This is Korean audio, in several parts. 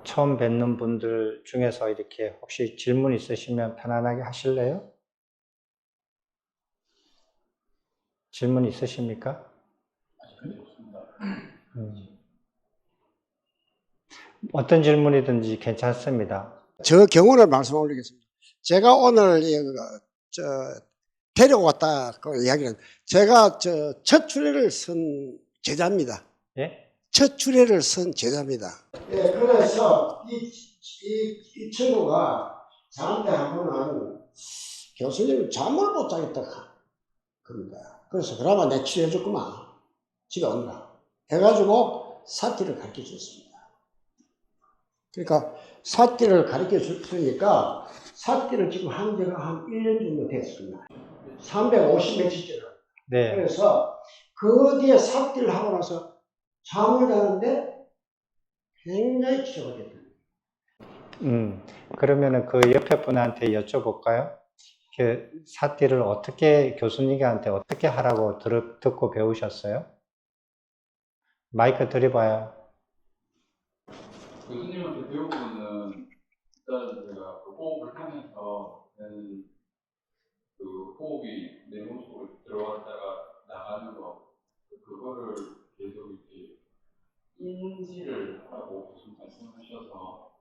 처음 뵙는 분들 중에서 이렇게 혹시 질문 있으시면 편안하게 하실래요? 질문 있으십니까? 어떤 질문이든지 괜찮습니다. 저 경우를 말씀 올리겠습니다. 제가 오늘 저 데리고 왔다 그 이야기는 제가 첫 주례를 쓴 제자입니다. 예? 첫 주례를 쓴 제자입니다. 예, 그래서 이 친구가 저한테 한 번은 교수님 잠을 못 자겠다 그럽니다. 그래서 그러면 내 치료해 줬구만. 집에 오느라 해가지고 사티를 가르쳐 줬습니다. 그러니까 사띠를 가르쳐 줬으니까 사띠를 지금 한 지가 한 1년 정도 됐습니다. 350 며칠째로. 네. 그래서 그 뒤에 사띠를 하고 나서 잠을 자는데 굉장히 치료가 됐다. 그러면은 그 옆에 분한테 여쭤볼까요? 그 사띠를 어떻게 교수님한테 어떻게 하라고 듣고 배우셨어요? 마이크 들이봐요. 교수님한테 배우고는 일단 제가 그 호흡을 하면서 그 호흡이 내 몸속으로 들어갔다가 나가는 거 그거를 계속 이렇게 인지를 하라고 교수님 말씀하셔서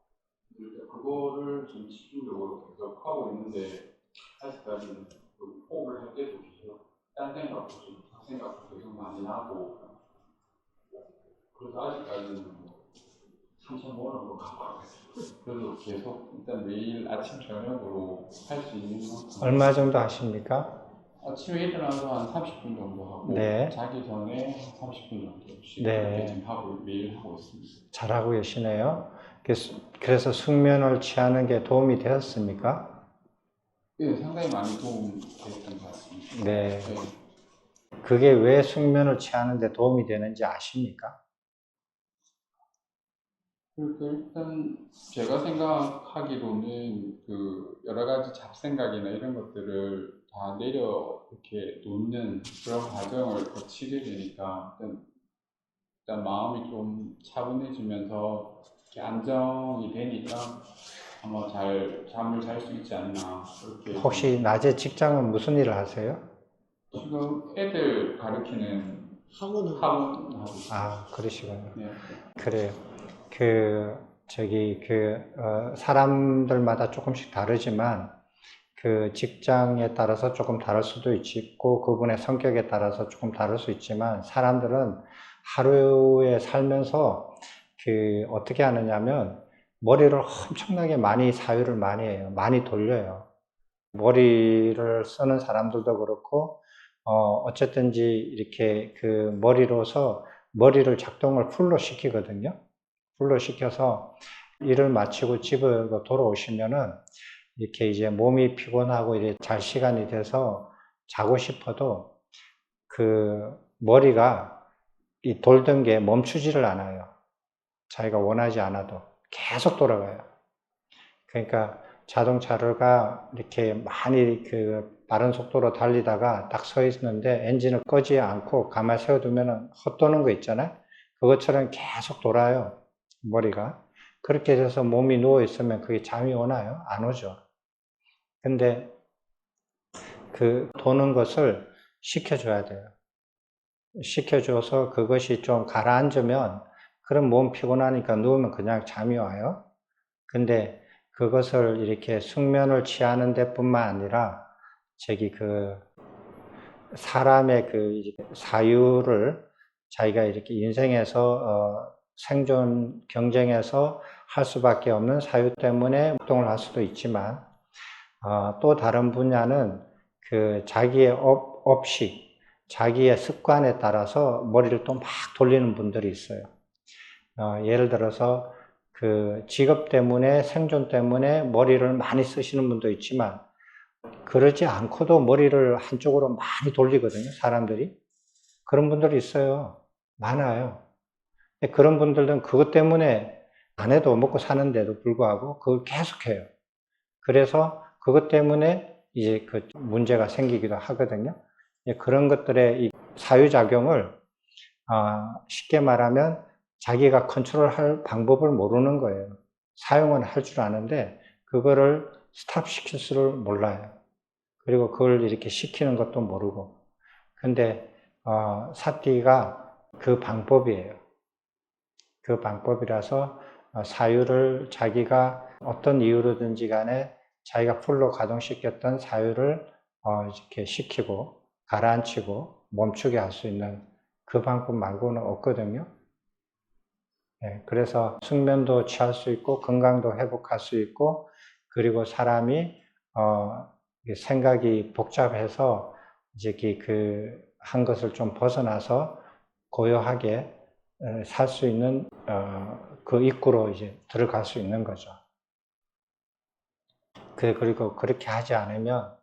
그거를 좀 집중적으로 계속 하고 있는데 아직까지는 그 호흡을 할 때도 계속 딴 생각도 좀 생각도 계속 많이 나고 그래서 아직까지는 뭐 한참 모르는 것 같고 그래서 계속 일단 매일 아침 저녁으로 할 수 있는 만큼 얼마 정도 하십니까? 아침에 일어나서 한 30분 정도 하고 네. 자기 전에 30분 정도씩 네. 그렇게 지금 매일 하고 있습니다. 잘하고 계시네요. 그래서 숙면을 취하는 게 도움이 되었습니까? 네, 상당히 많이 도움이 됐던 것 같습니다. 네. 네. 그게 왜 숙면을 취하는 데 도움이 되는지 아십니까? 그러니까 일단 제가 생각하기로는 그 여러 가지 잡생각이나 이런 것들을 다 내려 이렇게 놓는 그런 과정을 거치게 되니까 일단 마음이 좀 차분해지면서 이렇게 안정이 되니까 아마 잠을 잘 수 있지 않나 그렇게. 혹시 낮에 직장은 무슨 일을 하세요? 지금 애들 가르치는 학원하고 있어요. 아, 그러시군요. 네. 그래요. 사람들마다 조금씩 다르지만, 그 직장에 따라서 조금 다를 수도 있고, 그분의 성격에 따라서 조금 다를 수 있지만, 사람들은 하루에 살면서 어떻게 하느냐면, 머리를 엄청나게 사유를 많이 해요. 많이 돌려요. 머리를 쓰는 사람들도 그렇고, 어쨌든지 이렇게 그 머리를 작동을 풀로 시키거든요. 풀로 시켜서 일을 마치고 집으로 돌아오시면은 이렇게 이제 몸이 피곤하고 이제 잘 시간이 돼서 자고 싶어도 그 머리가 이 돌던 게 멈추지를 않아요. 자기가 원하지 않아도 계속 돌아가요. 그러니까 자동차가 이렇게 많이 빠른 속도로 달리다가 딱 서 있는데 엔진을 끄지 않고 가만히 세워두면 헛도는 거 있잖아요. 그것처럼 계속 돌아요, 머리가. 그렇게 돼서 몸이 누워있으면 그게 잠이 오나요? 안 오죠. 근데 그 도는 것을 식혀줘야 돼요. 식혀줘서 그것이 좀 가라앉으면, 그럼 몸 피곤하니까 누우면 그냥 잠이 와요. 근데 그것을 이렇게 숙면을 취하는 데뿐만 아니라 사람의 사유를 자기가 이렇게 인생에서 생존 경쟁에서 할 수밖에 없는 사유 때문에 활동을 할 수도 있지만, 또 다른 분야는 자기의 업식, 자기의 습관에 따라서 머리를 또 막 돌리는 분들이 있어요. 예를 들어서 직업 때문에, 생존 때문에 머리를 많이 쓰시는 분도 있지만, 그러지 않고도 머리를 한쪽으로 많이 돌리거든요, 사람들이. 그런 분들이 있어요. 많아요. 그런 분들은 그것 때문에 안 해도 먹고 사는데도 불구하고 그걸 계속해요. 그래서 그것 때문에 이제 문제가 생기기도 하거든요. 그런 것들의 이 사유작용을 쉽게 말하면 자기가 컨트롤할 방법을 모르는 거예요. 사용은 할 줄 아는데 그거를 스탑 시킬 수를 몰라요. 그리고 그걸 이렇게 시키는 것도 모르고. 근데 사띠가 그 방법이에요. 그 방법이라서 사유를 자기가 어떤 이유로든지 간에 자기가 풀로 가동시켰던 사유를 이렇게 시키고 가라앉히고 멈추게 할 수 있는 그 방법 말고는 없거든요. 네, 그래서 숙면도 취할 수 있고 건강도 회복할 수 있고 그리고 사람이 생각이 복잡해서 이제 한 것을 좀 벗어나서 고요하게 살 수 있는 그 입구로 이제 들어갈 수 있는 거죠. 그리고 그렇게 하지 않으면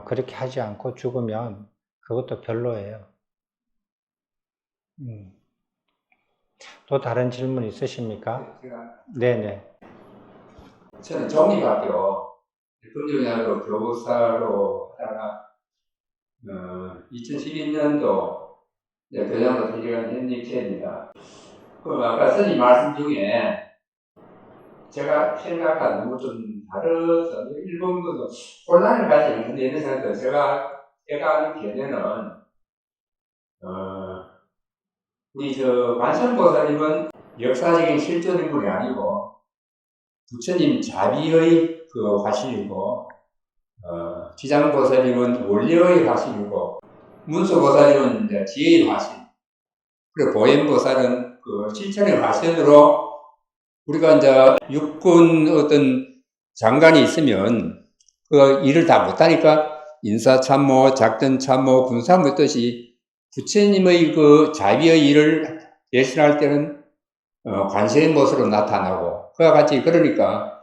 그렇게 하지 않고 죽으면 그것도 별로예요. 또 다른 질문 있으십니까? 네네. 저는 종이학교 금융학교 교사로 하다가 2011년도 교장으로 퇴직한 현직체입니다. 아까 선생님 말씀 중에 제가 생각과 너무 좀 다르서 일본도 혼란을 가지 않는데 이런 생각도 제가 아는 견해는 우리 관세음보살님은 역사적인 실존 인물이 아니고 부처님 자비의 그 화신이고 지장보살님은 원리의 화신이고 문수보살님은 이제 지혜의 화신 그리고 보현보살은 그 실천의 화신으로 우리가 이제 육군 어떤 장관이 있으면 그 일을 다 못하니까 인사참모, 작전참모, 군사무 뜻이 부처님의 그 자비의 일을 대신할 때는 관세의 모습으로 나타나고 그와 같이 그러니까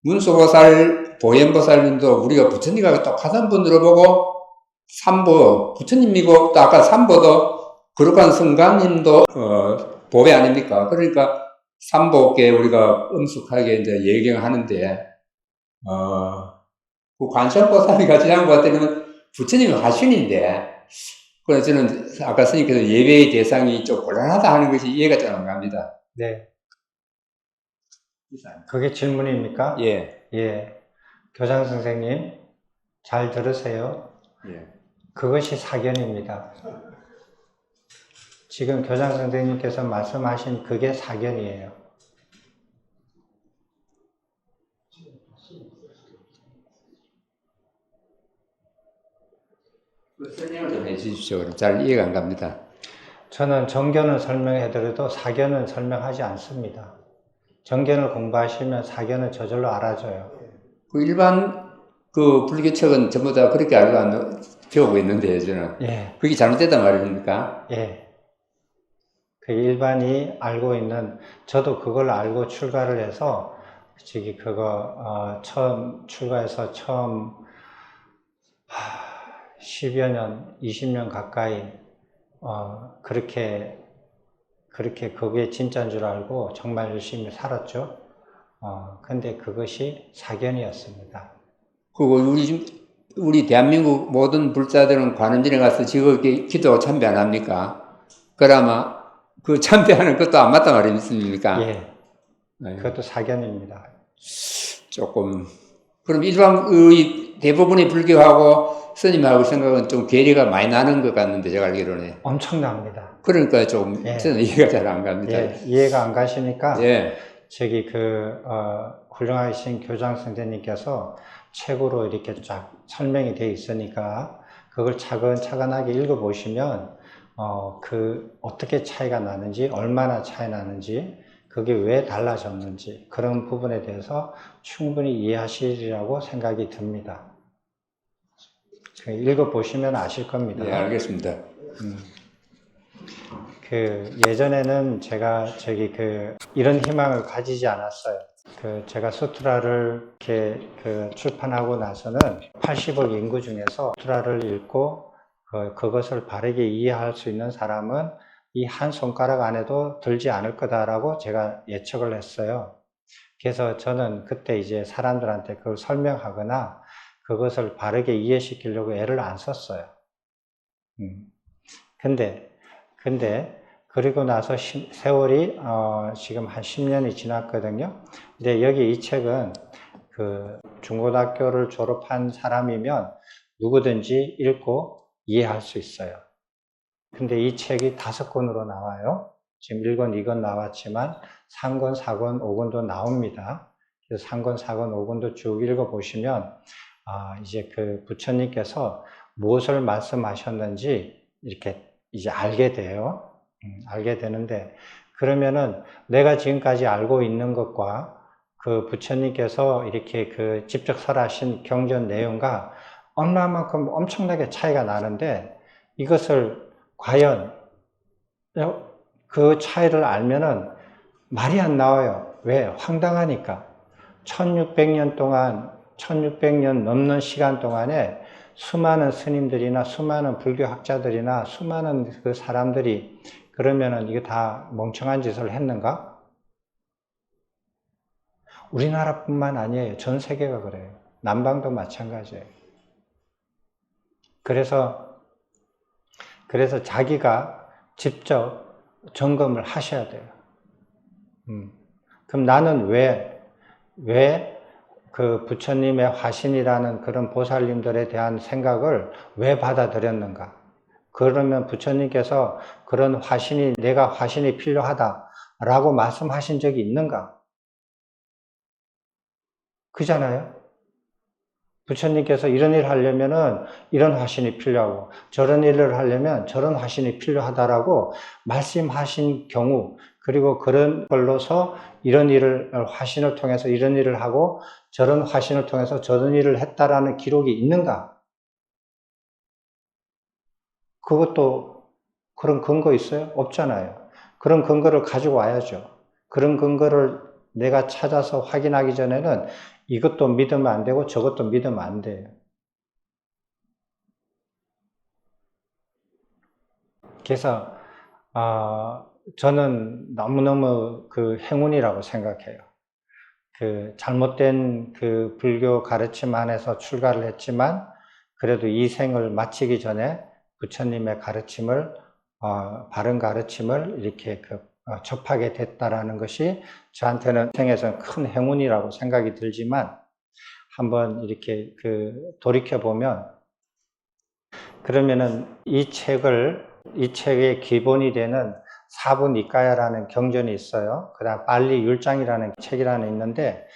문수보살, 보현보살님도 우리가 부처님과 똑같은 분으로 보고 삼보 부처님이고 또 아까 삼보도 거룩한 성가님도 보배 아닙니까? 그러니까 삼보께 우리가 엄숙하게 이제 예경하는데 그 관세음보살이가 지장보살님은 부처님의 화신인데 그래서 저는 아까 스님께서 예배의 대상이 좀 곤란하다 하는 것이 이해가 잘 안 갑니다. 네. 그게 질문입니까? 예. 예. 교장 선생님, 잘 들으세요. 예. 그것이 사견입니다. 지금 교장 선생님께서 말씀하신 그게 사견이에요. 설명을 좀 해주십시오. 그럼 잘 이해가 안 갑니다. 저는 정견을 설명해드려도 사견은 설명하지 않습니다. 정견을 공부하시면 사견은 저절로 알아줘요. 그 일반 그 불교책은 전부 다 그렇게 알고 배우고 있는데 저는 예. 그게 잘못됐단 말입니까? 예. 그 일반이 알고 있는, 저도 그걸 알고 출가를 해서, 처음 출가해서 처음 10여 년, 20년 가까이 그렇게 그게 진짜인 줄 알고 정말 열심히 살았죠. 근데 그것이 사견이었습니다. 우리 대한민국 모든 불자들은 관음진에 가서 지극히 기도 참배 안 합니까? 그러면 그 참배하는 것도 안 맞단 말입니까? 예. 그것도 사견입니다. 조금 그럼 일반의 대부분의 불교하고 스님하고 생각은 좀 괴리가 많이 나는 것 같는데 제가 알기로는 엄청납니다. 그러니까 좀 저는 이해가 잘 안 갑니다. 예, 이해가 안 가시니까 예. 훌륭하신 교장 선생님께서 책으로 이렇게 쫙 설명이 되어 있으니까 그걸 차근차근하게 읽어보시면 어떻게 차이가 나는지, 얼마나 차이 나는지, 그게 왜 달라졌는지 그런 부분에 대해서 충분히 이해하시리라고 생각이 듭니다. 읽어보시면 아실 겁니다. 네, 알겠습니다. 예전에는 제가 이런 희망을 가지지 않았어요. 제가 수트라를 이렇게 출판하고 나서는 80억 인구 중에서 수트라를 읽고 그것을 바르게 이해할 수 있는 사람은 이 한 손가락 안에도 들지 않을 거다라고 제가 예측을 했어요. 그래서 저는 그때 이제 사람들한테 그걸 설명하거나 그것을 바르게 이해시키려고 애를 안 썼어요. 근데 그리고 나서 세월이 지금 한 10년이 지났거든요. 근데 여기 이 책은 그 중고등학교를 졸업한 사람이면 누구든지 읽고 이해할 수 있어요. 근데 이 책이 5권으로 나와요. 지금 1권, 2권 나왔지만 3권, 4권, 5권도 나옵니다. 그래서 3권, 4권, 5권도 쭉 읽어보시면 이제 그 부처님께서 무엇을 말씀하셨는지 이렇게 이제 알게 돼요. 알게 되는데, 그러면은 내가 지금까지 알고 있는 것과 그 부처님께서 이렇게 그 직접 설하신 경전 내용과 얼마만큼 엄청나게 차이가 나는데, 이것을 과연 그 차이를 알면은 말이 안 나와요. 왜? 황당하니까. 1600년 동안, 1600년 넘는 시간 동안에 수많은 스님들이나 수많은 불교학자들이나 수많은 그 사람들이 그러면은 이게 다 멍청한 짓을 했는가? 우리나라뿐만 아니에요. 전 세계가 그래요. 남방도 마찬가지예요. 그래서 자기가 직접 점검을 하셔야 돼요. 그럼 나는 왜 그 부처님의 화신이라는 그런 보살님들에 대한 생각을 왜 받아들였는가? 그러면 부처님께서 그런 화신이, 내가 화신이 필요하다라고 말씀하신 적이 있는가? 그잖아요? 부처님께서 이런 일을 하려면은 이런 화신이 필요하고 저런 일을 하려면 저런 화신이 필요하다라고 말씀하신 경우, 그리고 그런 걸로서 이런 일을, 화신을 통해서 이런 일을 하고 저런 화신을 통해서 저런 일을 했다라는 기록이 있는가? 그것도 그런 근거 있어요? 없잖아요. 그런 근거를 가지고 와야죠. 그런 근거를 내가 찾아서 확인하기 전에는 이것도 믿으면 안 되고 저것도 믿으면 안 돼요. 그래서 저는 너무너무 그 행운이라고 생각해요. 그 잘못된 그 불교 가르침 안에서 출가를 했지만 그래도 이 생을 마치기 전에 부처님의 가르침을 바른 가르침을 이렇게 접하게 됐다라는 것이 저한테는 생에서 큰 행운이라고 생각이 들지만 한번 이렇게 돌이켜 보면 그러면은 이 책의 기본이 되는 사부니까야라는 경전이 있어요. 그다음 빨리 율장이라는 책이라는 있는데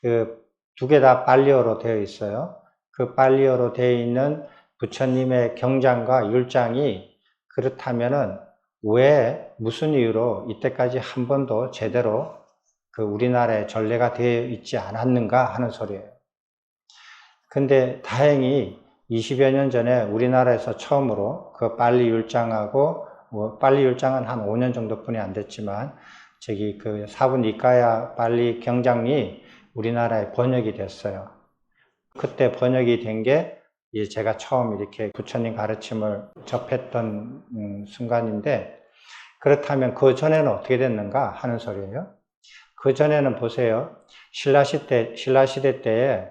그 두 개 다 빨리어로 되어 있어요. 그 빨리어로 되어 있는 부처님의 경장과 율장이 그렇다면은 왜 무슨 이유로 이때까지 한 번도 제대로 그 우리나라에 전래가 되어 있지 않았는가 하는 소리예요. 근데 다행히 20여 년 전에 우리나라에서 처음으로 그 빨리 율장하고 빨리 율장은 한 5년 정도뿐이 안 됐지만 그 사부니까야 빨리 경장이 우리나라에 번역이 됐어요. 그때 번역이 된 게 제가 처음 이렇게 부처님 가르침을 접했던 순간인데, 그렇다면 그 전에는 어떻게 됐는가 하는 소리예요. 그 전에는 보세요. 신라시대 때에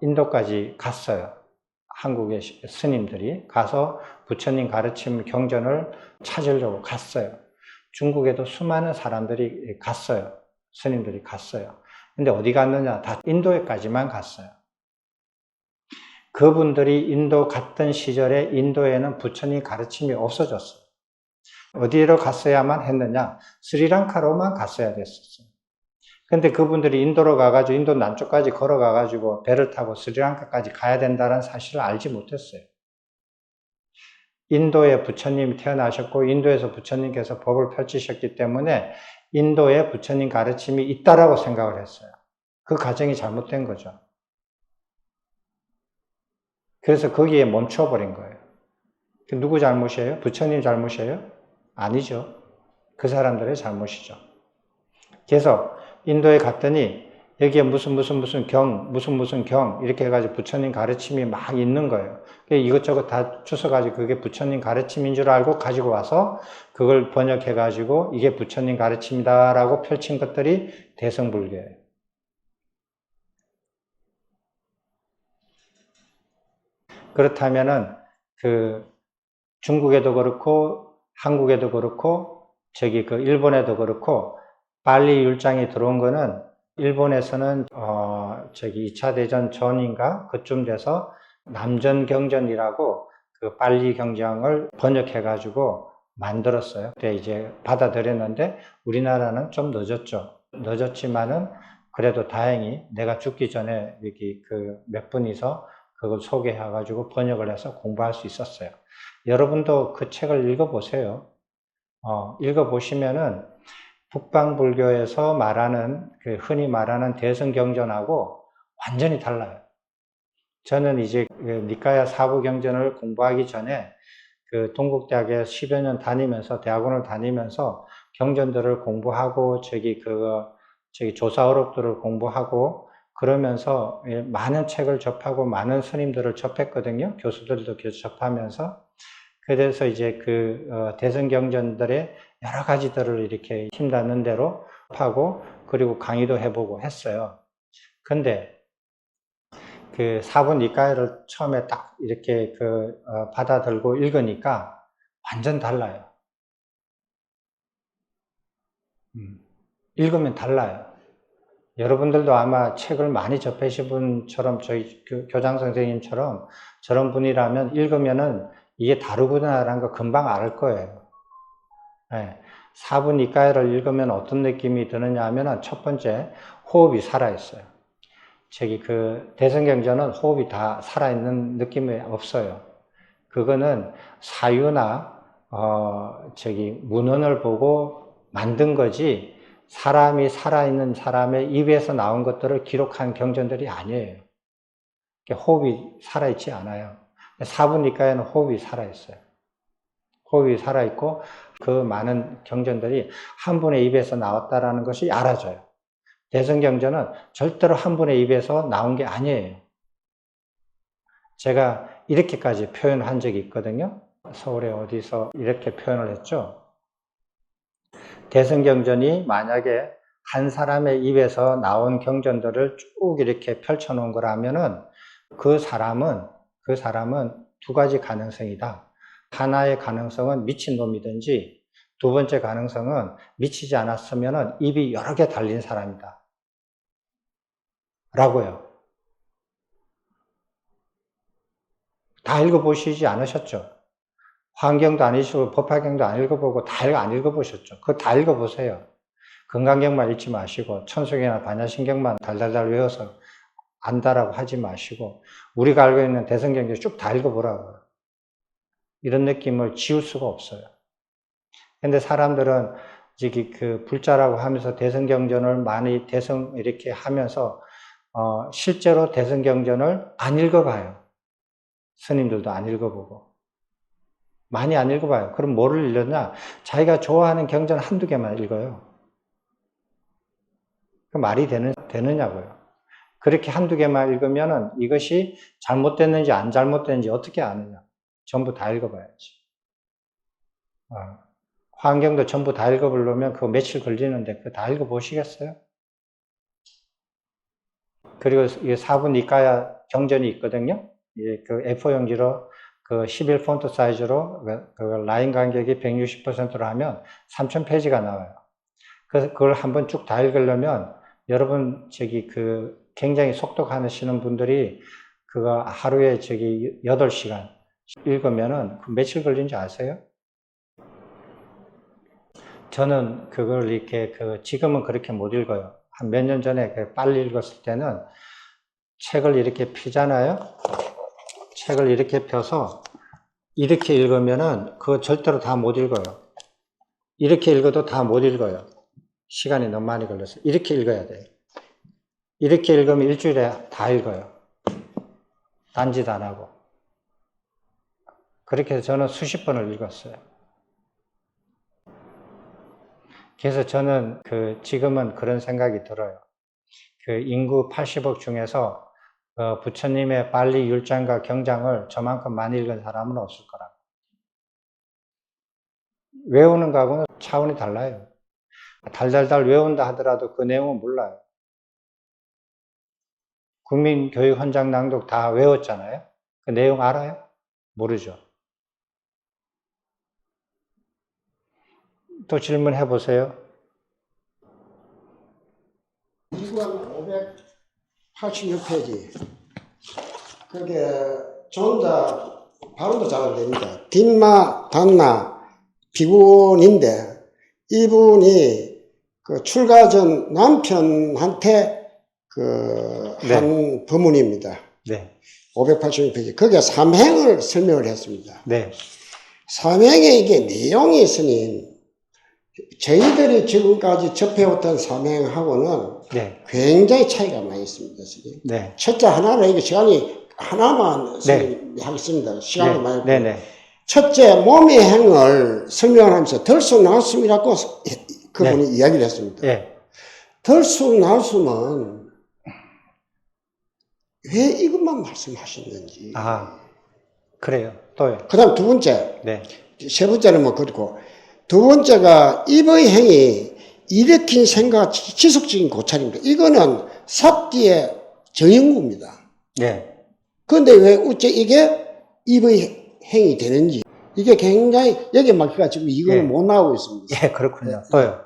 인도까지 갔어요. 한국의 스님들이 가서 부처님 가르침 경전을 찾으려고 갔어요. 중국에도 수많은 사람들이 갔어요. 스님들이 갔어요. 근데 어디 갔느냐? 다 인도에까지만 갔어요. 그분들이 인도 갔던 시절에 인도에는 부처님 가르침이 없어졌어요. 어디로 갔어야만 했느냐? 스리랑카로만 갔어야 됐었어요. 근데 그분들이 인도로 가가지고 인도 남쪽까지 걸어가가지고 배를 타고 스리랑카까지 가야 된다는 사실을 알지 못했어요. 인도에 부처님이 태어나셨고 인도에서 부처님께서 법을 펼치셨기 때문에 인도에 부처님 가르침이 있다라고 생각을 했어요. 그 가정이 잘못된 거죠. 그래서 거기에 멈춰버린 거예요. 누구 잘못이에요? 부처님 잘못이에요? 아니죠. 그 사람들의 잘못이죠. 그래서 인도에 갔더니 여기에 무슨 경 이렇게 해가지고 부처님 가르침이 막 있는 거예요. 이것저것 다 주워가지고 그게 부처님 가르침인 줄 알고 가지고 와서 그걸 번역해가지고 이게 부처님 가르침이다라고 펼친 것들이 대승불교예요. 그렇다면은 중국에도 그렇고 한국에도 그렇고 저기 그 일본에도 그렇고 빨리 율장이 들어온 거는 일본에서는 저기 2차 대전 전인가 그쯤 돼서 남전경전이라고 그 빨리 경전을 번역해 가지고 만들었어요. 그때 이제 받아들였는데 우리나라는 좀 늦었죠. 늦었지만은 그래도 다행히 내가 죽기 전에 여기 그 몇 분이서 그걸 소개해 가지고 번역을 해서 공부할 수 있었어요. 여러분도 그 책을 읽어보세요. 읽어보시면은 북방불교에서 말하는 그 흔히 말하는 대승경전하고 완전히 달라요. 저는 이제 그 니카야 사부경전을 공부하기 전에 그 동국대학에 10여 년 다니면서 대학원을 다니면서 경전들을 공부하고 저기 조사어록들을 공부하고 그러면서 많은 책을 접하고 많은 스님들을 접했거든요. 교수들도 접하면서. 그래서 이제 대승경전들의 여러 가지들을 이렇게 힘닿는 대로 하고 그리고 강의도 해보고 했어요. 근데 그 사부 니카야를 처음에 딱 이렇게 받아들고 읽으니까 완전 달라요. 읽으면 달라요. 여러분들도 아마 책을 많이 접하신 분처럼 저희 교장 선생님처럼 저런 분이라면 읽으면은 이게 다르구나라는 거 금방 알 거예요. 네. 사부 니카야를 읽으면 어떤 느낌이 드느냐 하면은 첫 번째 호흡이 살아있어요. 저기 대승경전은 호흡이 다 살아있는 느낌이 없어요. 그거는 사유나 문헌을 보고 만든 거지 사람이 살아있는 사람의 입에서 나온 것들을 기록한 경전들이 아니에요. 호흡이 살아있지 않아요. 사부니까에는 호흡이 살아있어요. 호흡이 살아있고 그 많은 경전들이 한 분의 입에서 나왔다라는 것이 알아져요. 대승경전은 절대로 한 분의 입에서 나온 게 아니에요. 제가 이렇게까지 표현한 적이 있거든요. 서울에 어디서 이렇게 표현을 했죠. 대승경전이 만약에 한 사람의 입에서 나온 경전들을 쭉 이렇게 펼쳐놓은 거라면은 그 사람은 두 가지 가능성이다. 하나의 가능성은 미친놈이든지 두 번째 가능성은 미치지 않았으면은 입이 여러 개 달린 사람이다. 라고요. 다 읽어보시지 않으셨죠? 환경도 안 읽으시고 법화경도 안 읽어보고 다 안 읽어보셨죠? 그거 다 읽어보세요. 건강경만 읽지 마시고 천속이나 반야신경만 달달달 외워서 안다라고 하지 마시고 우리가 알고 있는 대승경전 쭉 다 읽어보라고요. 이런 느낌을 지울 수가 없어요. 근데 사람들은 불자라고 하면서 대승경전을 많이 이렇게 하면서 실제로 대승경전을 안 읽어봐요. 스님들도 안 읽어보고. 많이 안 읽어봐요. 그럼 뭐를 읽었냐? 자기가 좋아하는 경전 한두 개만 읽어요. 그 말이 되느냐고요. 그렇게 한두 개만 읽으면은 이것이 잘못됐는지 안 잘못됐는지 어떻게 아느냐. 전부 다 읽어봐야지. 환경도 전부 다 읽어보려면 그거 며칠 걸리는데 그거 다 읽어보시겠어요? 그리고 이 사부 니카야 경전이 있거든요. 그 A4 용지로 11 폰트 사이즈로 라인 간격이 160%로 하면 3,000페이지가 나와요. 그래서 그걸 한번 쭉 다 읽으려면 여러분 굉장히 속독하시는 분들이 그거 하루에 8시간 읽으면은 며칠 걸린지 아세요? 저는 그걸 이렇게 지금은 그렇게 못 읽어요. 한 몇 년 전에 빨리 읽었을 때는 책을 이렇게 펴잖아요. 책을 이렇게 펴서 이렇게 읽으면은 그거 절대로 다 못 읽어요. 이렇게 읽어도 다 못 읽어요. 시간이 너무 많이 걸려서. 이렇게 읽어야 돼요. 이렇게 읽으면 일주일에 다 읽어요. 딴짓 안 하고. 그렇게 해서 저는 수십 번을 읽었어요. 그래서 저는 지금은 그런 생각이 들어요. 인구 80억 중에서 부처님의 빨리 율장과 경장을 저만큼 많이 읽은 사람은 없을 거라고. 외우는 거하고는 차원이 달라요. 달달달 외운다 하더라도 그 내용은 몰라요. 국민교육 헌장 낭독 다 외웠잖아요. 그 내용 알아요? 모르죠. 또 질문해 보세요. 이권 586페이지. 그게 존자 발음도 잘 안 됩니다. 딘마 단나 비군인데 이분이 그 출가 전 남편한테 그 한 법문입니다. 네. 586페이지. 거기에 삼행을 설명을 했습니다. 네. 삼행에 이게 내용이 있으니 저희들이 지금까지 접해왔던 삼행하고는 네. 굉장히 차이가 많이 있습니다. 선생님. 네. 첫째 하나는 이게 시간이 하나만 네. 하겠습니다. 시간이 네. 많이. 네. 네. 첫째 몸의 행을 설명하면서 들쑥날숨이라고 그분이 이야기를 했습니다. 네. 들쑥날숨은 왜 이것만 말씀하셨는지. 아, 그래요. 또요. 그 다음 두 번째. 네. 세 번째는 뭐 그렇고. 두 번째가 입의 행이 일으킨 생각 지속적인 고찰입니다. 이거는 삽기의 정형구입니다. 네. 그런데 왜 어째 이게 입의 행이 되는지 이게 굉장히 여기 막히가 지금 이거는 예. 못 나오고 있습니다. 예, 그렇군요. 또요.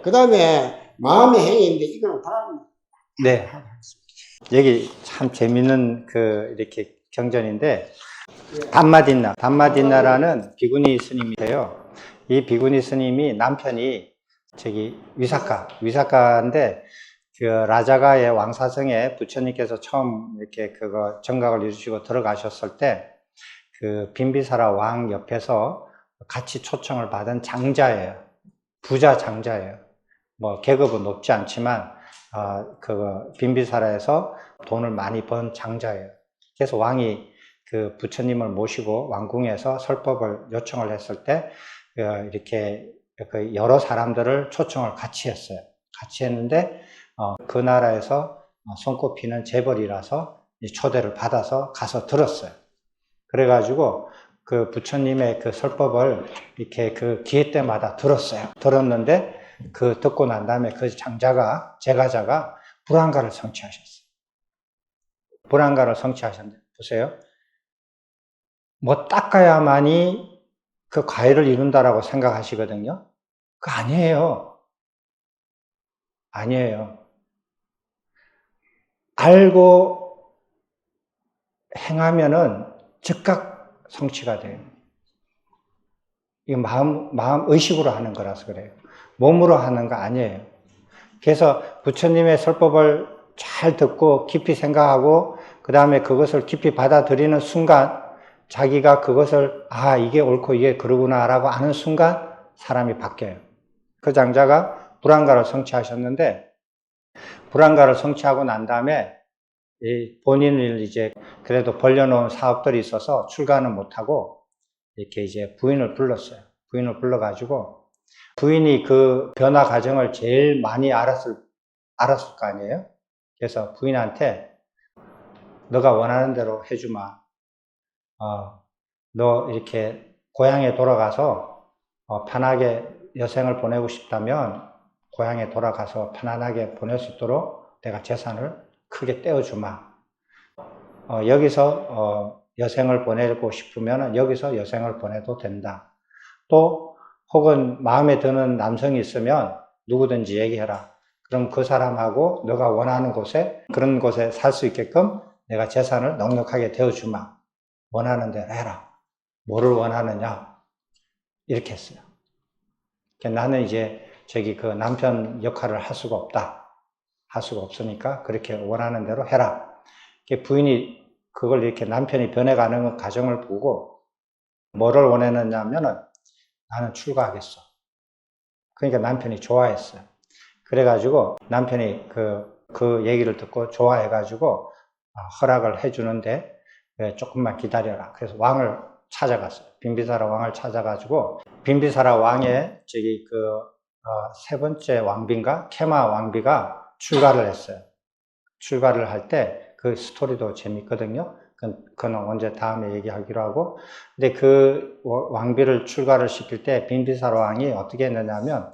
그 다음에 마음의 행위인데 이거는 다음. 네. 여기 참 재밌는 이렇게 경전인데, 담마딘나라는 비구니 스님이세요. 이 비구니 스님이 남편이 위사카인데, 그 라자가의 왕사성에 부처님께서 처음 이렇게 정각을 이루시고 들어가셨을 때, 그 빈비사라 왕 옆에서 같이 초청을 받은 장자예요. 부자 장자예요. 뭐 계급은 높지 않지만 빈비사라에서 돈을 많이 번 장자예요. 그래서 왕이 그 부처님을 모시고 왕궁에서 설법을 요청을 했을 때 이렇게 여러 사람들을 초청을 같이 했어요. 같이 했는데 그 나라에서 손꼽히는 재벌이라서 초대를 받아서 가서 들었어요. 그래가지고 그 부처님의 그 설법을 이렇게 그 기회 때마다 들었어요. 들었는데 듣고 난 다음에 그 제가자가 불안가를 성취하셨어요. 불안가를 성취하셨는데, 보세요. 뭐 닦아야만이 그 과일을 이룬다라고 생각하시거든요. 그거 아니에요. 아니에요. 알고 행하면은 즉각 성취가 돼요. 이 마음 의식으로 하는 거라서 그래요. 몸으로 하는 거 아니에요. 그래서 부처님의 설법을 잘 듣고 깊이 생각하고 그 다음에 그것을 깊이 받아들이는 순간 자기가 그것을 이게 옳고 이게 그러구나 라고 아는 순간 사람이 바뀌어요. 그 장자가 불안가를 성취하셨는데 불안가를 성취하고 난 다음에 본인을 이제 그래도 벌려놓은 사업들이 있어서 출가는 못하고 이렇게 이제 부인을 불렀어요. 부인을 불러가지고 부인이 그 변화 과정을 제일 많이 알았을 거 아니에요? 그래서 부인한테 너가 원하는 대로 해주마. 너 이렇게 고향에 돌아가서 편하게 여생을 보내고 싶다면 고향에 돌아가서 편안하게 보낼 수 있도록 내가 재산을 크게 떼어주마. 여기서 여생을 보내고 싶으면 여기서 여생을 보내도 된다. 또 혹은 마음에 드는 남성이 있으면 누구든지 얘기해라. 그럼 그 사람하고 너가 원하는 그런 곳에 살 수 있게끔 내가 재산을 넉넉하게 되어주마. 원하는 대로 해라. 뭐를 원하느냐? 이렇게 했어요. 나는 이제 그 남편 역할을 할 수가 없다. 할 수가 없으니까 그렇게 원하는 대로 해라. 부인이 그걸 이렇게 남편이 변해가는 과정을 보고 뭐를 원했느냐면은 나는 출가하겠어. 그러니까 남편이 좋아했어요. 그래가지고 남편이 그 얘기를 듣고 좋아해가지고 허락을 해주는데 조금만 기다려라. 그래서 왕을 찾아갔어요. 빈비사라 왕을 찾아가지고 빈비사라 왕의 세 번째 왕비인가? 케마 왕비가 출가를 했어요. 출가를 할 때 그 스토리도 재밌거든요. 그건 언제 다음에 얘기하기로 하고. 근데 그 왕비를 출가를 시킬 때 빈비사라 왕이 어떻게 했느냐면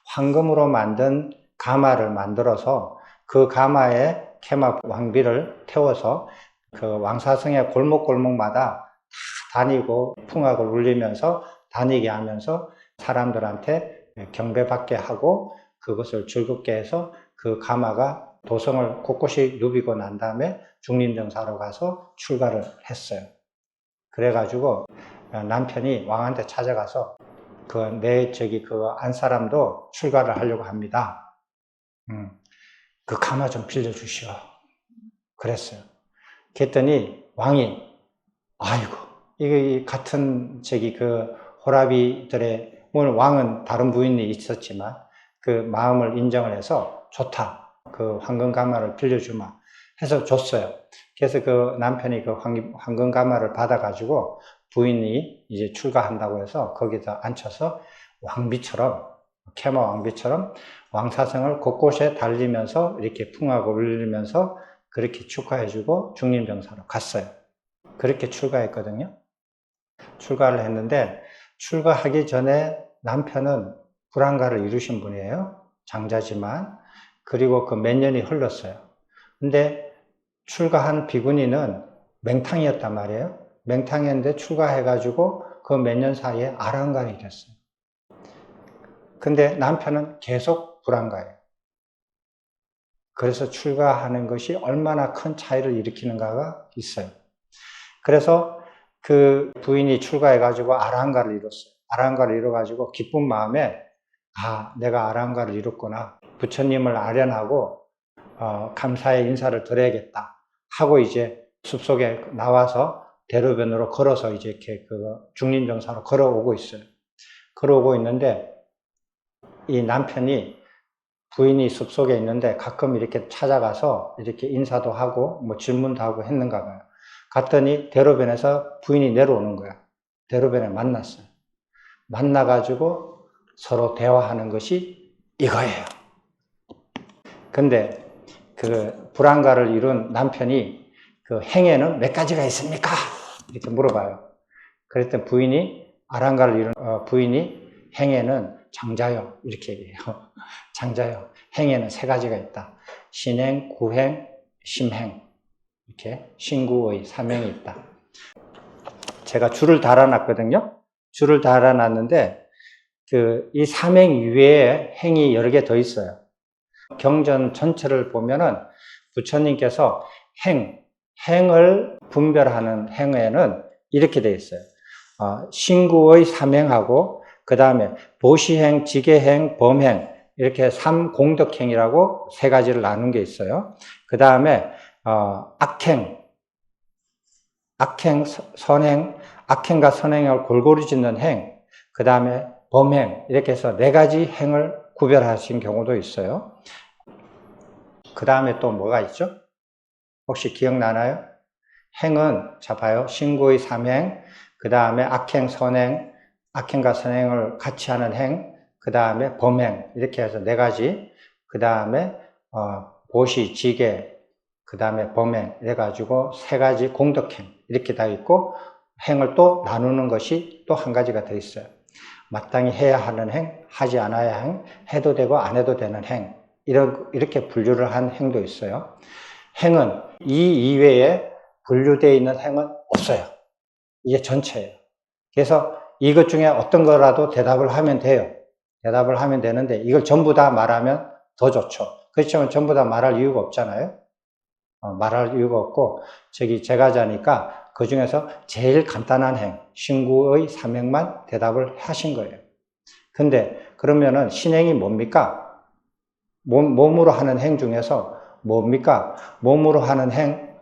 황금으로 만든 가마를 만들어서 그 가마에 케마 왕비를 태워서 그 왕사성의 골목골목마다 다 다니고 풍악을 울리면서 다니게 하면서 사람들한테 경배받게 하고 그것을 즐겁게 해서 그 가마가 도성을 곳곳이 누비고 난 다음에 중림정사로 가서 출가를 했어요. 그래가지고 남편이 왕한테 찾아가서 그 안 사람도 출가를 하려고 합니다. 그 가마 좀 빌려주시오. 그랬어요. 그랬더니 왕이 아이고 이게 같은 그 호라비들의 오늘 왕은 다른 부인이 있었지만 그 마음을 인정을 해서 좋다. 그 황금 가마를 빌려주마 해서 줬어요. 그래서 그 남편이 그 황금 가마를 받아가지고 부인이 이제 출가한다고 해서 거기다 앉혀서 왕비처럼 케마 왕비처럼 왕사성을 곳곳에 달리면서 이렇게 풍하고 울리면서 그렇게 축하해주고 중림정사로 갔어요. 그렇게 출가했거든요. 출가를 했는데 출가하기 전에 남편은 불안가를 이루신 분이에요. 장자지만. 그리고 그 몇 년이 흘렀어요. 근데 출가한 비구니는 맹탕이었단 말이에요. 맹탕이었는데 출가해가지고 그 몇 년 사이에 아랑간이 됐어요. 근데 남편은 계속 불안가예요. 그래서 출가하는 것이 얼마나 큰 차이를 일으키는가가 있어요. 그래서 그 부인이 출가해가지고 아랑가를 이뤘어요. 아랑가를 이뤄가지고 기쁜 마음에 내가 아랑가를 이뤘구나. 부처님을 아련하고 감사의 인사를 드려야겠다 하고 이제 숲속에 나와서 대로변으로 걸어서 이제 이렇게 그 중림정사로 걸어오고 있어요. 걸어오고 있는데 이 남편이 부인이 숲속에 있는데 가끔 이렇게 찾아가서 이렇게 인사도 하고 뭐 질문도 하고 했는가 봐요. 갔더니 대로변에서 부인이 내려오는 거야. 대로변에 만났어요. 만나가지고 서로 대화하는 것이 이거예요. 근데 그 불안가를 이룬 남편이 그 행에는 몇 가지가 있습니까? 이렇게 물어봐요. 그랬더니 부인이 아랑가를 이룬 부인이 행에는 장자요 이렇게 얘기해요. 장자요. 행에는 세 가지가 있다. 신행, 구행, 심행 이렇게 신구의 삼행이 있다. 제가 줄을 달아놨거든요. 줄을 달아놨는데 이 삼행 이외에 행이 여러 개 더 있어요. 경전 전체를 보면은 부처님께서 행을 분별하는 행에는 이렇게 되어 있어요. 신구의 삼행하고 그 다음에 보시행, 지계행, 범행 이렇게 삼공덕행이라고 세 가지를 나눈 게 있어요. 그 다음에 선행, 악행과 선행을 골고루 짓는 행, 그 다음에 범행 이렇게 해서 네 가지 행을 구별하신 경우도 있어요. 그 다음에 또 뭐가 있죠? 혹시 기억나나요? 행은 자 봐요. 신구의 삼행, 그 다음에 악행, 선행, 악행과 선행을 같이 하는 행, 그 다음에 범행 이렇게 해서 네 가지, 그 다음에 보시, 지계, 그 다음에 범행 이래가지고 세 가지 공덕행 이렇게 다 있고 행을 또 나누는 것이 또 한 가지가 더 있어요. 마땅히 해야 하는 행, 하지 않아야 행, 해도 되고 안 해도 되는 행 이렇게 분류를 한 행도 있어요. 행은 이 이외에 분류되어 있는 행은 없어요. 이게 전체예요. 그래서 이것 중에 어떤 거라도 대답을 하면 돼요. 대답을 하면 되는데 이걸 전부 다 말하면 더 좋죠. 그렇지만 전부 다 말할 이유가 없잖아요. 말할 이유가 없고 제가 자니까 그 중에서 제일 간단한 행, 신구의 삼행만 대답을 하신 거예요. 근데 그러면은 신행이 뭡니까? 몸으로 하는 행 중에서 뭡니까? 몸으로 하는 행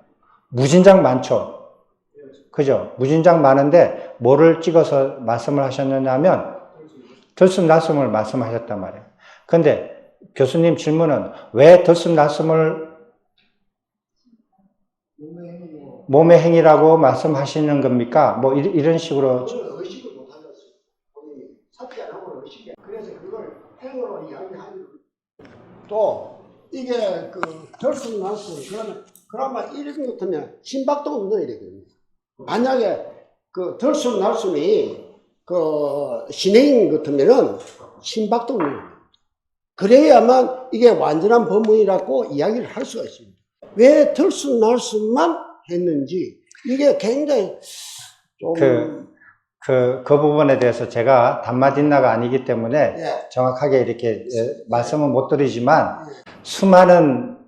무진장 많죠. 그죠? 무진장 많은데 뭐를 찍어서 말씀을 하셨느냐면 들숨날숨을 말씀하셨단 말이에요. 근데 교수님 질문은 왜 들숨날숨을 몸의 행위라고 말씀하시는 겁니까? 뭐 이런 식으로 의식을 못 하셨어요. 삭제 안 하고 의식이. 그래서 그걸 행으로 이야기하는. 또 이게 그 들숨날숨 그러면 이런 것 같으면 심박동 운동 이래거든요. 만약에 그 들숨날숨이 그 신행인 것 같으면은 심박동 운동. 그래야만 이게 완전한 법문이라고 이야기를 할 수가 있습니다. 왜 들숨날숨만 했는지 이게 굉장히 좀 그 부분에 대해서 제가 단마딘나가 아니기 때문에 예. 정확하게 이렇게 말씀은 못 드리지만 수많은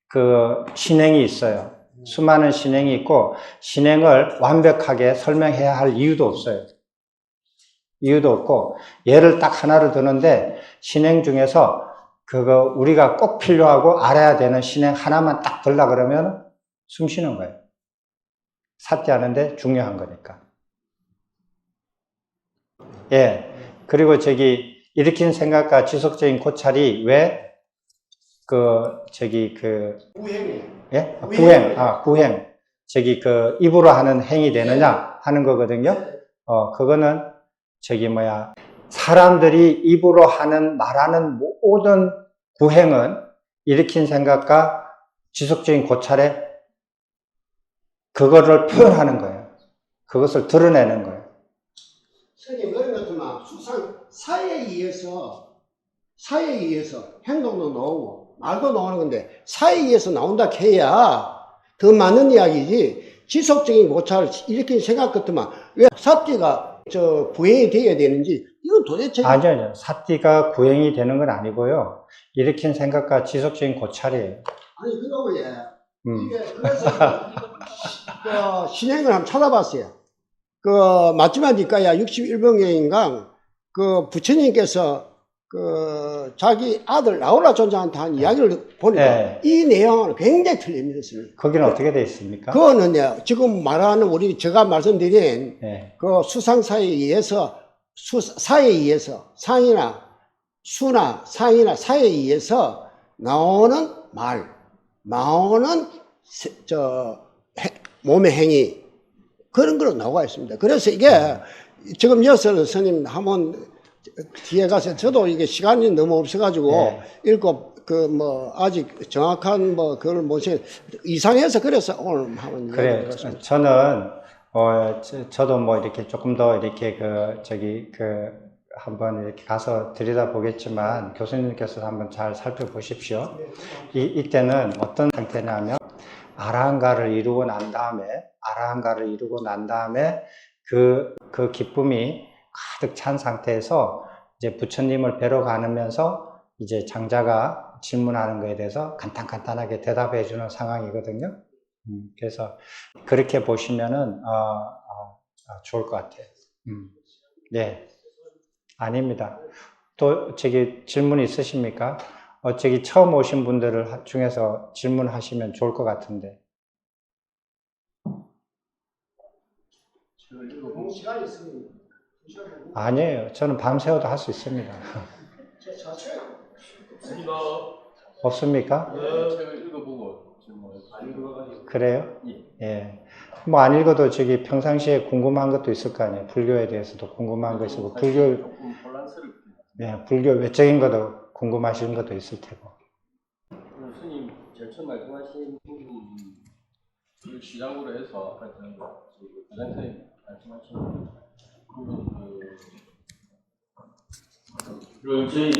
그 신행이 있어요. 수많은 신행이 있고 신행을 완벽하게 설명해야 할 이유도 없어요. 이유도 없고 예를 딱 하나를 드는데 신행 중에서 그거 우리가 꼭 필요하고 알아야 되는 신행 하나만 딱 들라 그러면 숨 쉬는 거예요. 사띠하는데 중요한 거니까. 예. 그리고 저기 일으킨 생각과 지속적인 고찰이 왜 우행이. 예? 구행. 저기 입으로 하는 행이 되느냐 하는 거거든요. 그거는 사람들이 입으로 말하는 모든 구행은 일으킨 생각과 지속적인 고찰에 그거를 표현하는 거예요. 그것을 드러내는 거예요. 선생님, 그런 것처럼 수상 사에 의해서 행동도 나오고 말도 나오는 건데 사에 의해서 나온다 해야 더 많은 이야기지. 지속적인 고찰을 일으킨 생각 같으면 왜 사띠가 구행이 되어야 되는지 이건 도대체 아니요. 사띠가 구행이 되는 건 아니고요. 일으킨 생각과 지속적인 고찰이에요. 아니 그거고 이게 그래서 신행을 한번 찾아봤어요. 마지막이니까야 61번경인가 부처님께서 자기 아들 라울라 존자한테 한 이야기를 보니까 네. 이 내용은 굉장히 틀립니다. 거기는 어떻게 되어 있습니까? 그거는요, 지금 말하는 제가 말씀드린 네. 수상사에 의해서, 사에 의해서, 상이나 수나 상이나 사에 의해서 나오는 나오는 몸의 행위, 그런 거로 나와 있습니다. 그래서 이게 지금 여섯 스님 한번 뒤에 가서 저도 이게 시간이 너무 없어가지고 읽고 아직 정확한 그걸 모시 이상해서 그래서 오늘 한번 그래. 저는 저도 이렇게 조금 더 이렇게 한번 이렇게 가서 들여다보겠지만 교수님께서 한번 잘 살펴보십시오. 이때는 어떤 상태냐면 아라한가를 이루고 난 다음에 그 기쁨이 가득 찬 상태에서 이제 부처님을 뵈러 가면서 이제 장자가 질문하는 거에 대해서 간단하게 대답해 주는 상황이거든요. 그래서 그렇게 보시면은 좋을 것 같아요. 네. 아닙니다. 또 질문 있으십니까? 처음 오신 분들을 중에서 질문하시면 좋을 것 같은데. 시간이 있으면 아니에요. 저는 밤새워도 할 수 있습니다. 없습니까? 책을 읽어보고 안 읽어가지고. 그래요? 예. 안 읽어도 평상시에 궁금한 것도 있을 거 아니에요. 불교에 대해서도 궁금한 거 있고, 조금 혼란스럽게. 네, 불교 외적인 것도 궁금하신 것도 있을 테고. 스님 제일 처음 말씀하신 부분 시작으로 해서 아까 과장선생님 말씀하신 부분 저희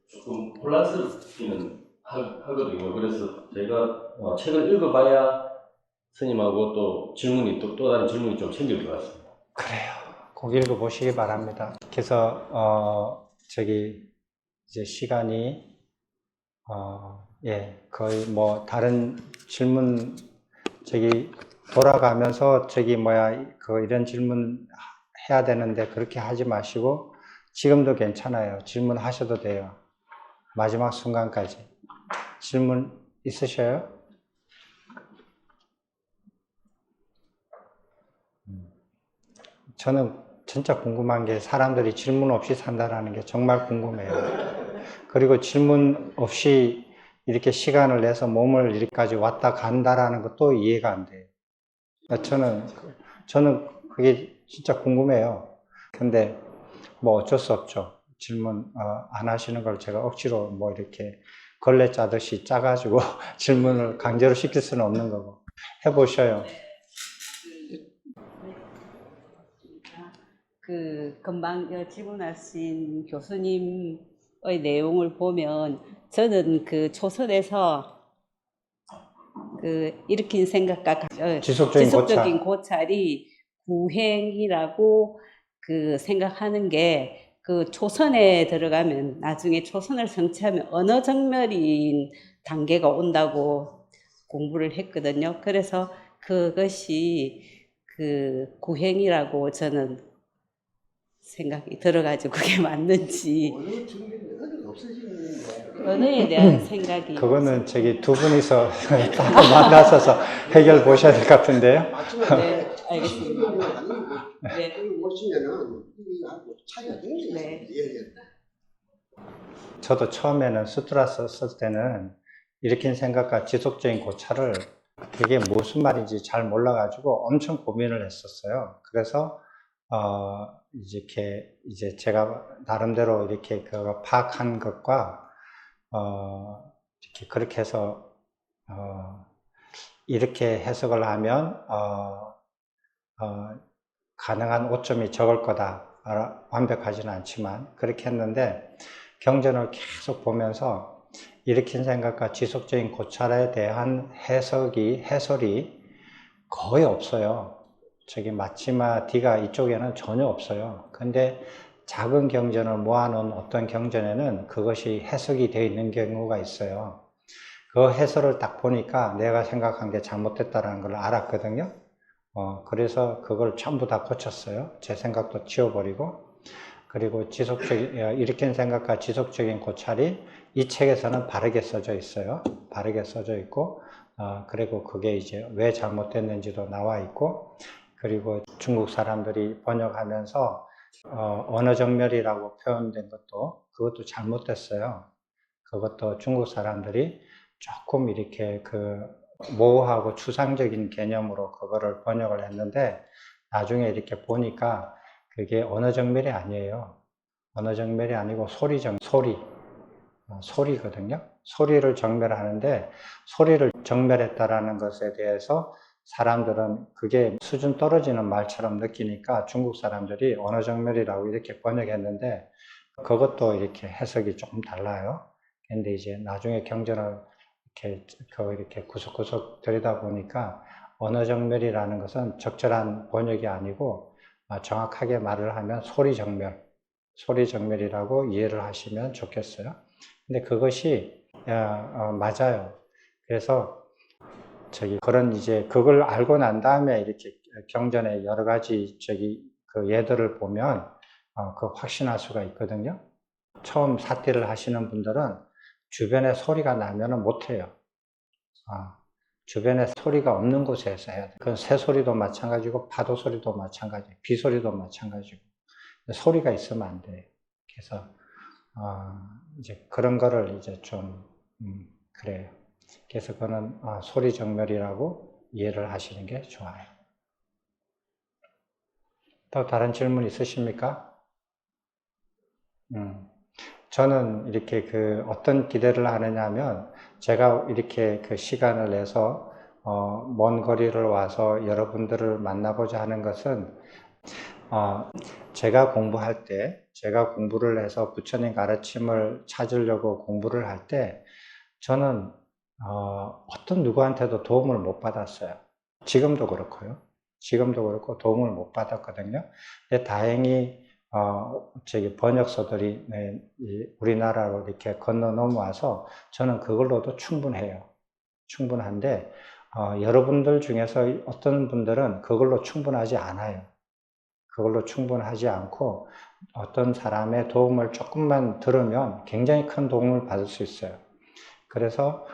조금 혼란스럽기는 하거든요. 그래서 제가 책을 읽어봐야 스님하고 또 질문이 또 다른 질문이 좀 생길 것 같습니다. 그래요. 꼭 읽어보시기 바랍니다. 그래서 이제 시간이 거의 다른 질문 돌아가면서 이런 질문 해야 되는데 그렇게 하지 마시고 지금도 괜찮아요. 질문하셔도 돼요. 마지막 순간까지. 질문 있으셔요? 저는 진짜 궁금한 게 사람들이 질문 없이 산다라는 게 정말 궁금해요. 그리고 질문 없이 이렇게 시간을 내서 몸을 이렇게까지 왔다 간다라는 것도 이해가 안 돼요. 저는 그게 진짜 궁금해요. 근데 어쩔 수 없죠. 질문 안 하시는 걸 제가 억지로 이렇게 걸레 짜듯이 짜가지고 질문을 강제로 시킬 수는 없는 거고. 해보셔요. 금방 질문하신 교수님의 내용을 보면 저는 초선에서 일으킨 생각과 지속적인 고찰이 구행이라고 그 생각하는 게 그 초선에 들어가면 나중에 초선을 성취하면 언어 정멸인 단계가 온다고 공부를 했거든요. 그래서 그것이 그 구행이라고 저는 생각이 들어가지고 그게 맞는지 오늘 준비는 없어지는데 언어에 대한 생각이 그거는 저기 두 분이서 따로 만나서서 해결 보셔야 될 것 같은데요. 맞지만 네, 알겠습니다. 네. 여기 보시면은 이하고 차이가 굉장히 네. 있습니다. 저도 처음에는 수트라스 쓸 때는 일으킨 생각과 지속적인 고찰을 그게 무슨 말인지 잘 몰라가지고 엄청 고민을 했었어요. 그래서 이제 제가 나름대로 이렇게 그 파악한 것과 이렇게 그렇게 해서 이렇게 해석을 하면 가능한 오점이 적을 거다. 완벽하지는 않지만 그렇게 했는데 경전을 계속 보면서 일으킨 생각과 지속적인 고찰에 대한 해설이 거의 없어요. 저기 마치마 D가 이쪽에는 전혀 없어요. 근데 작은 경전을 모아놓은 어떤 경전에는 그것이 해석이 되어 있는 경우가 있어요. 그 해설을 딱 보니까 내가 생각한 게 잘못됐다는 걸 알았거든요. 그래서 그걸 전부 다 고쳤어요. 제 생각도 지워버리고. 그리고 일으킨 생각과 지속적인 고찰이 이 책에서는 바르게 써져 있어요. 바르게 써져 있고, 그리고 그게 이제 왜 잘못됐는지도 나와 있고, 그리고 중국 사람들이 번역하면서, 언어정멸이라고 표현된 그것도 잘못됐어요. 그것도 중국 사람들이 조금 이렇게 모호하고 추상적인 개념으로 그거를 번역을 했는데, 나중에 이렇게 보니까 그게 언어정멸이 아니에요. 언어정멸이 아니고 소리거든요. 소리를 정멸하는데, 소리를 정멸했다라는 것에 대해서 사람들은 그게 수준 떨어지는 말처럼 느끼니까 중국 사람들이 언어정멸이라고 이렇게 번역했는데, 그것도 이렇게 해석이 조금 달라요. 근데 이제 나중에 경전을 이렇게 구석구석 들여다보니까 언어정멸이라는 것은 적절한 번역이 아니고 정확하게 말을 하면 소리정멸이라고 이해를 하시면 좋겠어요. 근데 그것이 맞아요. 그래서 그런 이제 그걸 알고 난 다음에 이렇게 경전의 여러 가지 그 예들을 보면 확신할 수가 있거든요. 처음 사띠를 하시는 분들은 주변에 소리가 나면은 못해요. 주변에 소리가 없는 곳에서 해야 돼요. 그건 새소리도 마찬가지고, 파도 소리도 마찬가지고, 비 소리도 마찬가지고, 소리가 있으면 안 돼요. 그래서, 이제 그런 거를 이제 좀, 그래요. 그래서 그거는 소리 정멸이라고 이해를 하시는 게 좋아요. 또 다른 질문 있으십니까? 저는 이렇게 어떤 기대를 하느냐 하면, 제가 이렇게 시간을 내서, 먼 거리를 와서 여러분들을 만나보자 하는 것은, 제가 공부를 해서 부처님 가르침을 찾으려고 공부를 할 때, 저는, 어떤 누구한테도 도움을 못 받았어요. 지금도 그렇고요. 지금도 그렇고 도움을 못 받았거든요. 근데 다행히, 번역서들이 우리나라로 이렇게 건너 넘어와서 저는 그걸로도 충분해요. 충분한데, 여러분들 중에서 어떤 분들은 그걸로 충분하지 않아요. 그걸로 충분하지 않고 어떤 사람의 도움을 조금만 들으면 굉장히 큰 도움을 받을 수 있어요. 그래서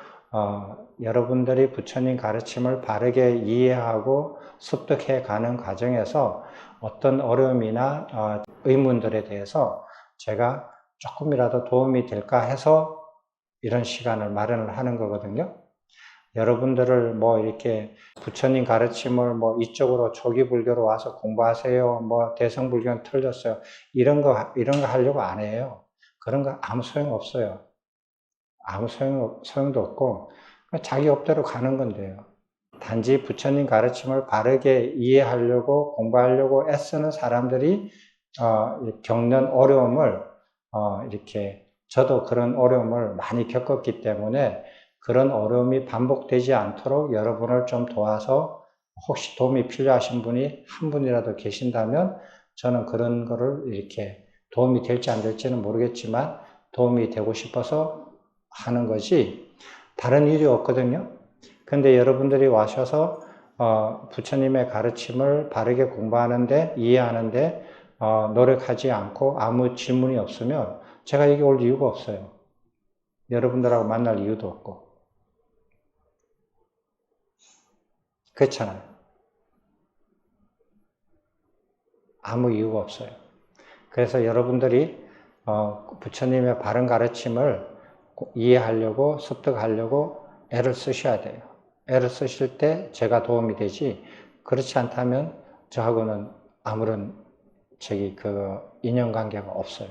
여러분들이 부처님 가르침을 바르게 이해하고 습득해 가는 과정에서 어떤 어려움이나 의문들에 대해서 제가 조금이라도 도움이 될까 해서 이런 시간을 마련을 하는 거거든요. 여러분들을 이렇게 부처님 가르침을 이쪽으로 초기 불교로 와서 공부하세요. 대성불교는 틀렸어요. 이런 거 하려고 안 해요. 그런 거 아무 소용 없어요. 아무 소용도 없고, 자기 업대로 가는 건데요. 단지 부처님 가르침을 바르게 이해하려고 공부하려고 애쓰는 사람들이 겪는 어려움을 이렇게 저도 그런 어려움을 많이 겪었기 때문에 그런 어려움이 반복되지 않도록 여러분을 좀 도와서 혹시 도움이 필요하신 분이 한 분이라도 계신다면 저는 그런 거를 이렇게 도움이 될지 안 될지는 모르겠지만 도움이 되고 싶어서 하는 거지 다른 일이 없거든요. 근데 여러분들이 와셔서 부처님의 가르침을 바르게 공부하는데 이해하는데 노력하지 않고 아무 질문이 없으면 제가 여기 올 이유가 없어요. 여러분들하고 만날 이유도 없고. 그렇잖아요. 아무 이유가 없어요. 그래서 여러분들이 부처님의 바른 가르침을 이해하려고 습득하려고 애를 쓰셔야 돼요. 애를 쓰실 때 제가 도움이 되지 그렇지 않다면 저하고는 아무런 인연관계가 없어요.